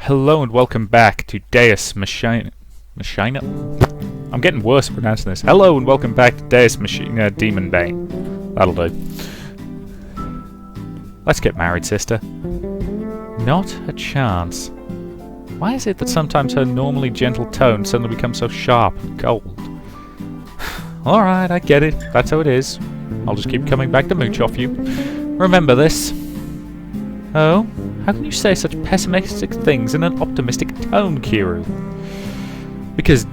Hello and welcome back to Deus Machina... I'm getting worse at pronouncing this. Hello and welcome back to Deus Machina Demonbane. That'll do. Let's get married, sister. Not a chance. Why is it that sometimes her normally gentle tone suddenly becomes so sharp and cold? Alright, I get it. That's how it is. I'll just keep coming back to mooch off you. Remember this. Oh? How can you say such pessimistic things in an optimistic tone, Kiru? Because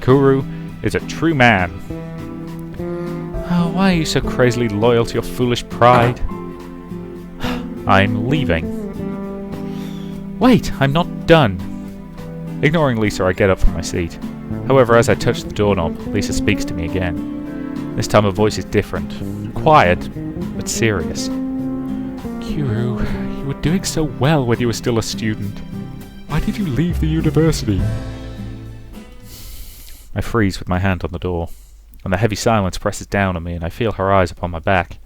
Kuru is a true man. Oh, why are you so crazily loyal to your foolish pride? I'm leaving. Wait, I'm not done. Ignoring Lisa, I get up from my seat. However, as I touch the doorknob, Lisa speaks to me again. This time her voice is different. Quiet, but serious. Kuru, you were doing so well when you were still a student. Why did you leave the university? I freeze with my hand on the door, and the heavy silence presses down on me and I feel her eyes upon my back.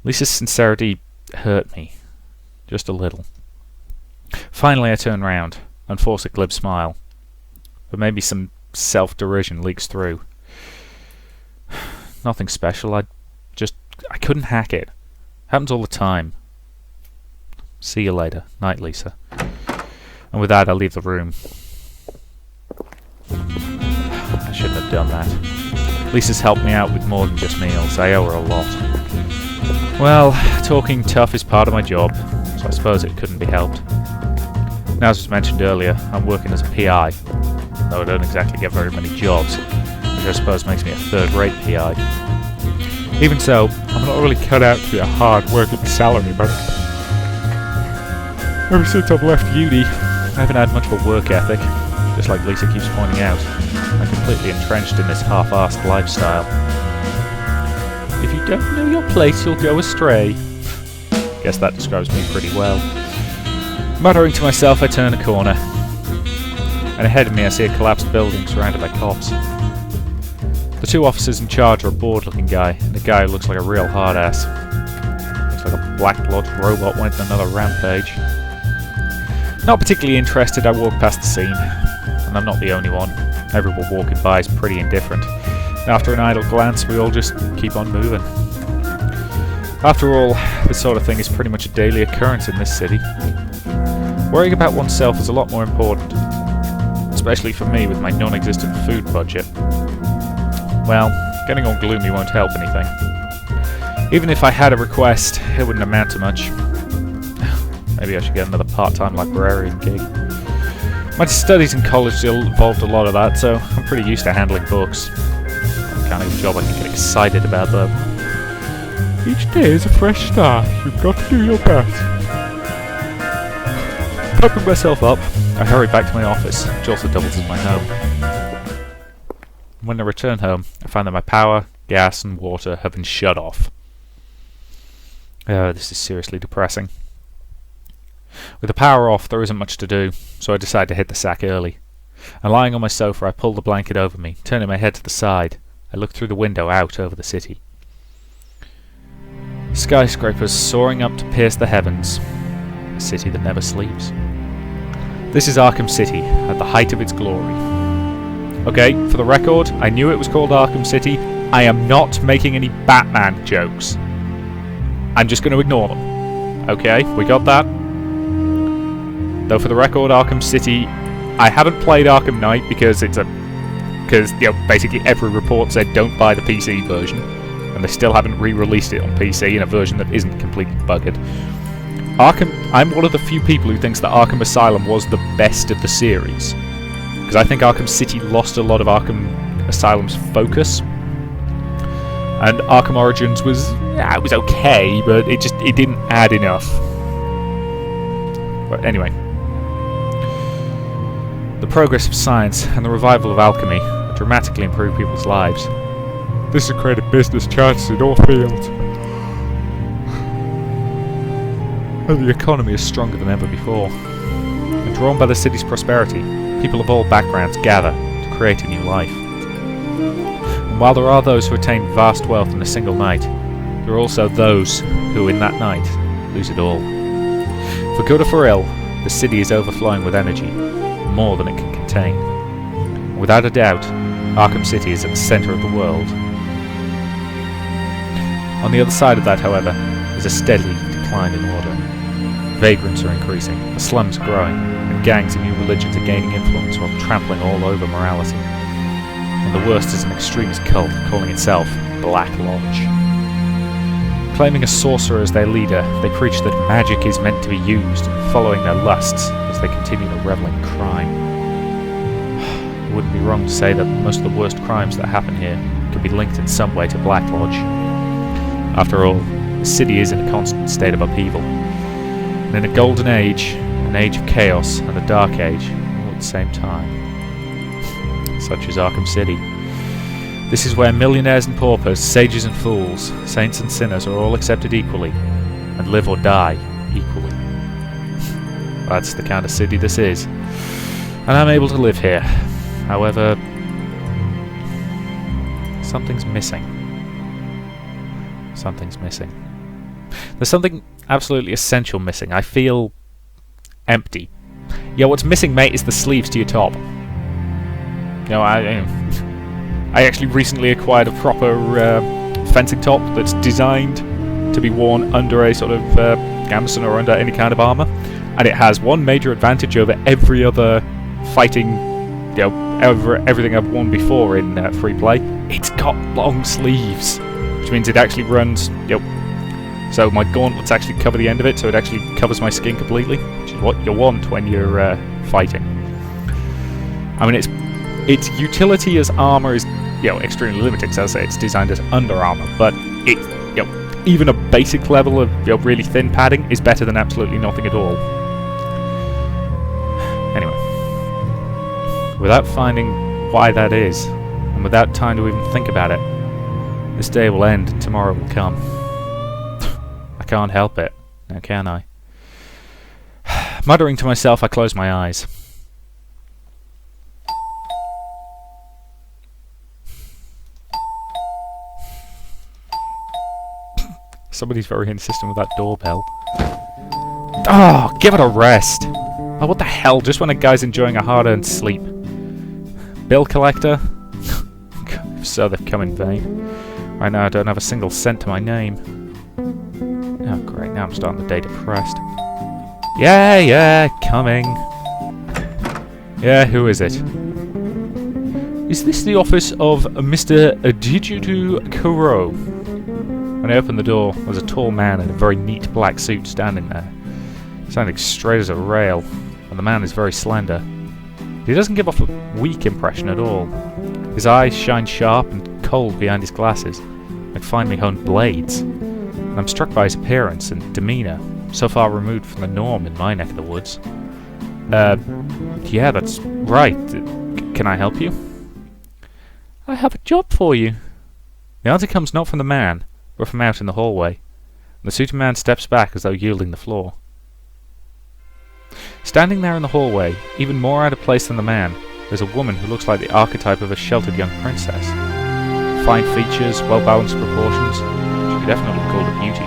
Lisa's sincerity hurt me. Just a little. Finally I turn round and force a glib smile. But maybe some self-derision leaks through. Nothing special, I couldn't hack it. Happens all the time. See you later. Night, Lisa. And with that, I leave the room. I shouldn't have done that. Lisa's helped me out with more than just meals. I owe her a lot. Well, talking tough is part of my job, so I suppose it couldn't be helped. Now, as was mentioned earlier, I'm working as a PI, though I don't exactly get very many jobs, which I suppose makes me a third-rate PI. Even so, I'm not really cut out to be a hard-working salary man. Ever since I've left uni, I haven't had much of a work ethic, just like Lisa keeps pointing out. I'm completely entrenched in this half-arsed lifestyle. If you don't know your place, you'll go astray. Guess that describes me pretty well. Muttering to myself, I turn a corner. And ahead of me I see a collapsed building surrounded by cops. The two officers in charge are a bored-looking guy, and a guy who looks like a real hard-ass. Looks like a Black Lodge robot went on another rampage. Not particularly interested, I walk past the scene. And I'm not the only one. Everyone walking by is pretty indifferent. After an idle glance, we all just keep on moving. After all, this sort of thing is pretty much a daily occurrence in this city. Worrying about oneself is a lot more important. Especially for me with my non-existent food budget. Well, getting all gloomy won't help anything. Even if I had a request, it wouldn't amount to much. Maybe I should get another part-time librarian gig. My studies in college involved a lot of that, so I'm pretty used to handling books. The kind of job I can get excited about, though. Each day is a fresh start. You've got to do your best. Pumping myself up, I hurry back to my office, which also doubles as my home. When I return home, I find that my power, gas and water have been shut off. This is seriously depressing. With the power off, there isn't much to do, so I decide to hit the sack early. And lying on my sofa, I pull the blanket over me, turning my head to the side. I look through the window out over the city. Skyscrapers soaring up to pierce the heavens. A city that never sleeps. This is Arkham City, at the height of its glory. Okay, for the record, I knew it was called Arkham City. I am not making any Batman jokes. I'm just going to ignore them. Okay, we got that? Though for the record, Arkham City, I haven't played Arkham Knight because basically every report said don't buy the PC version, and they still haven't re-released it on PC in a version that isn't completely buggered. I'm one of the few people who thinks that Arkham Asylum was the best of the series. Because I think Arkham City lost a lot of Arkham Asylum's focus. And Arkham Origins was okay, but it didn't add enough. But anyway. The progress of science and the revival of alchemy have dramatically improved people's lives. This has created business chances in all fields. And the economy is stronger than ever before. And drawn by the city's prosperity, people of all backgrounds gather to create a new life. And while there are those who attain vast wealth in a single night, there are also those who in that night lose it all. For good or for ill, the city is overflowing with energy, more than it can contain. Without a doubt, Arkham City is at the centre of the world. On the other side of that, however, is a steady decline in order. Vagrants are increasing, the slums are growing, and gangs and new religions are gaining influence while trampling all over morality. And the worst is an extremist cult calling itself Black Lodge. Claiming a sorcerer as their leader, they preach that magic is meant to be used, following their lusts as they continue to revel in crime. It wouldn't be wrong to say that most of the worst crimes that happen here could be linked in some way to Black Lodge. After all, the city is in a constant state of upheaval. And in a golden age, an age of chaos, and a dark age, all at the same time. Such is Arkham City. This is where millionaires and paupers, sages and fools, saints and sinners are all accepted equally, and live or die equally. That's the kind of city this is, and I'm able to live here. However, something's missing. Something's missing. There's something absolutely essential missing. I feel empty. Yeah, what's missing, mate, is the sleeves to your top. You know, I actually recently acquired a proper fencing top that's designed to be worn under a sort of gambeson or under any kind of armour, and it has one major advantage over every other fighting, you know, everything I've worn before in free play. It's got long sleeves, which means it actually runs, you know, so my gauntlets actually cover the end of it, so it actually covers my skin completely, which is what you want when you're fighting. I mean, its utility as armour is, you know, extremely limited, because as I say, it's designed as under armour, but it, you know, even a basic level of, you know, really thin padding is better than absolutely nothing at all. Anyway, without finding why that is, and without time to even think about it, this day will end and tomorrow will come. I can't help it, now can I? Muttering to myself, I close my eyes. Somebody's very insistent with that doorbell. Oh, give it a rest! Oh, what the hell, just when a guy's enjoying a hard-earned sleep. Bill collector? If so, they've come in vain. Right now I don't have a single cent to my name. Oh great, now I'm starting the day depressed. Yeah, coming. Yeah, who is it? Is this the office of Mr. Hadou Kuro? When I opened the door, there was a tall man in a very neat black suit standing there. Sounding straight as a rail, and the man is very slender. He doesn't give off a weak impression at all. His eyes shine sharp and cold behind his glasses, like finely honed blades. And I'm struck by his appearance and demeanour, so far removed from the norm in my neck of the woods. Yeah, that's right. Can I help you? I have a job for you. The answer comes not from the man, but from out in the hallway. The suited man steps back as though yielding the floor. Standing there in the hallway, even more out of place than the man, there's a woman who looks like the archetype of a sheltered young princess. Fine features, well-balanced proportions. She could definitely be called a beauty.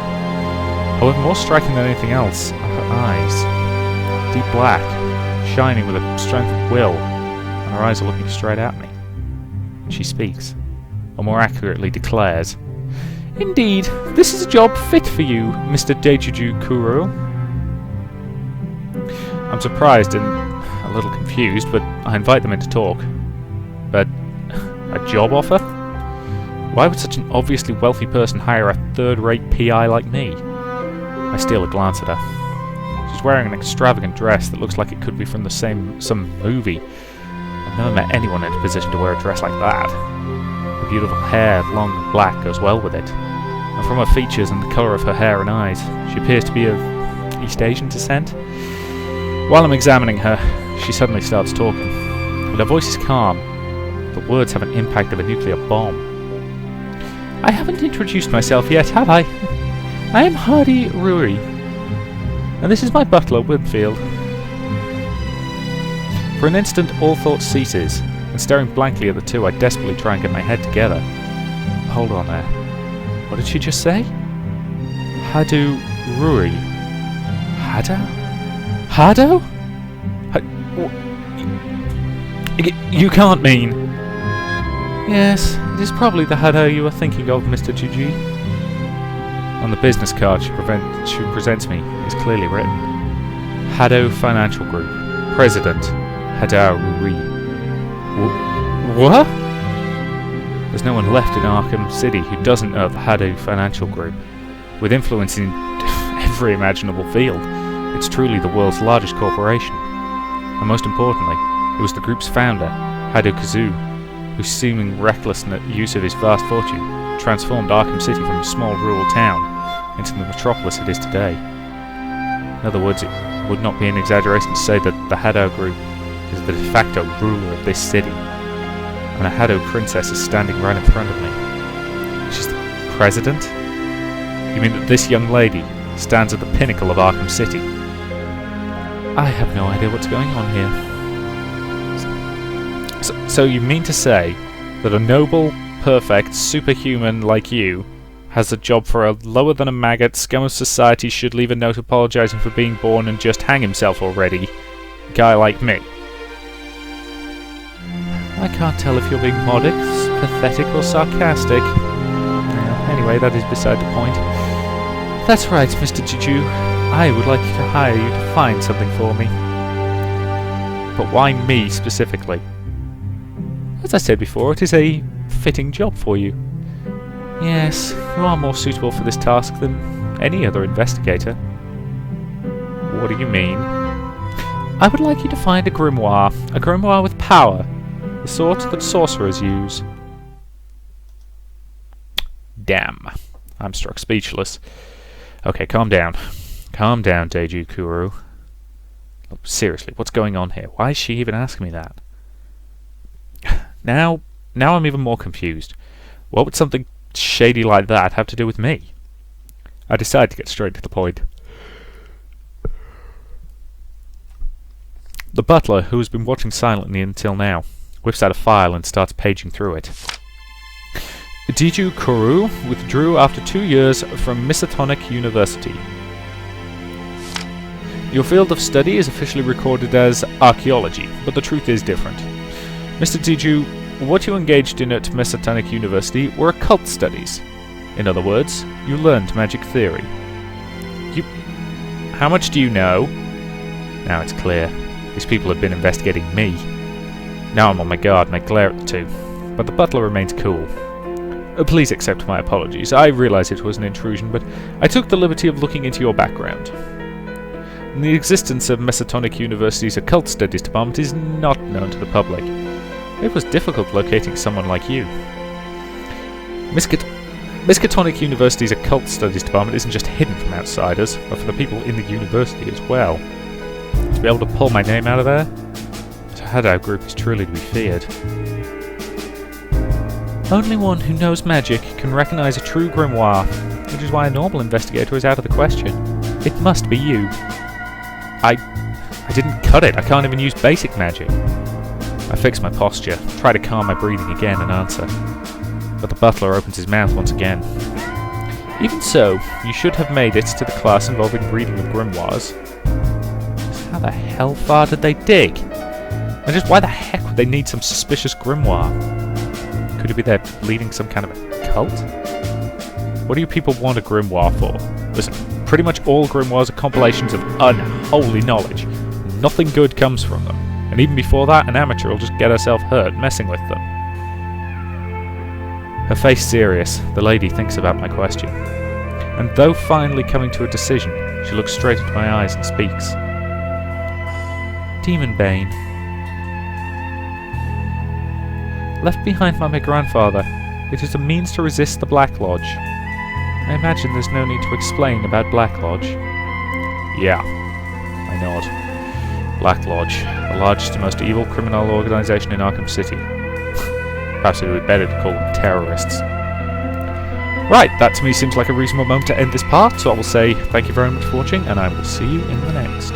However, more striking than anything else are her eyes. Deep black, shining with a strength of will, and her eyes are looking straight at me. And she speaks, or more accurately declares, "Indeed, this is a job fit for you, Mr. Hadou Kuro." I'm surprised and a little confused, but I invite them in to talk. But a job offer? Why would such an obviously wealthy person hire a third-rate PI like me? I steal a glance at her. She's wearing an extravagant dress that looks like it could be from some movie. I've never met anyone in a position to wear a dress like that. Her beautiful hair, long and black, goes well with it. And from her features and the colour of her hair and eyes, she appears to be of East Asian descent. While I'm examining her, she suddenly starts talking. But her voice is calm. The words have an impact of a nuclear bomb. I haven't introduced myself yet, have I? I am Hadou Ruri, and this is my butler, Winfield. For an instant, all thought ceases, and staring blankly at the two, I desperately try and get my head together. Hold on there. What did she just say? Hadou Ruri. Hadou? Hadou? You can't mean... Yes, it is probably the Hadou you are thinking of, Mr. Juju. On the business card she presents me is clearly written, Hadou Financial Group, President, Hadou Ruri. What? There's no one left in Arkham City who doesn't know of the Hadou Financial Group. With influence in every imaginable field, it's truly the world's largest corporation. And most importantly, it was the group's founder, Hadou Kazu, whose seeming reckless use of his vast fortune transformed Arkham City from a small rural town into the metropolis it is today. In other words, it would not be an exaggeration to say that the Hadou Group is the de facto ruler of this city, and a Hadou princess is standing right in front of me. She's the president? You mean that this young lady stands at the pinnacle of Arkham City? I have no idea what's going on here. So you mean to say that a noble, perfect, superhuman like you has a job for a lower-than-a-maggot scum of society should leave a note apologising for being born and just hang himself already guy like me? I can't tell if you're being modest, pathetic or sarcastic. Anyway, that is beside the point. That's right, Mr. Juju. I would like to hire you to find something for me. But why me specifically? As I said before, it is a fitting job for you. Yes, you are more suitable for this task than any other investigator. What do you mean? I would like you to find a grimoire with power, the sort that sorcerers use. Damn, I'm struck speechless. Okay, calm down. Calm down, Deju Kuru. Look, seriously, what's going on here? Why is she even asking me that? Now I'm even more confused. What would something shady like that have to do with me? I decide to get straight to the point. The butler, who has been watching silently until now, whips out a file and starts paging through it. Deju Kuru withdrew after 2 years from Misatonic University. Your field of study is officially recorded as archaeology, but the truth is different. Mr. Deju, what you engaged in at Misatonic University were occult studies. In other words, you learned magic theory. How much do you know? Now it's clear. These people have been investigating me. Now I'm on my guard and I glare at the two, but the butler remains cool. Please accept my apologies. I realise it was an intrusion, but I took the liberty of looking into your background. The existence of Misatonic University's Occult Studies Department is not known to the public. It was difficult locating someone like you. Miskatonic University's Occult Studies Department isn't just hidden from outsiders, but for the people in the university as well. To be able to pull my name out of there? The Hadou Group is truly to be feared. Only one who knows magic can recognise a true grimoire, which is why a normal investigator is out of the question. It must be you. I didn't cut it. I can't even use basic magic. I fix my posture, try to calm my breathing again and answer. But the butler opens his mouth once again. Even so, you should have made it to the class involving reading of grimoires. Just how the hell far did they dig? And just why the heck would they need some suspicious grimoire? Could it be they're leading some kind of a cult? What do you people want a grimoire for? Listen, pretty much all grimoires are compilations of unholy knowledge. Nothing good comes from them. And even before that, an amateur will just get herself hurt messing with them. Her face serious, the lady thinks about my question. And though finally coming to a decision, she looks straight into my eyes and speaks. Demonbane. Left behind by my grandfather, it is a means to resist the Black Lodge. I imagine there's no need to explain about Black Lodge. Yeah, I nod. Black Lodge, the largest and most evil criminal organisation in Arkham City. Perhaps it would be better to call them terrorists. Right, that to me seems like a reasonable moment to end this part, so I will say thank you very much for watching, and I will see you in the next.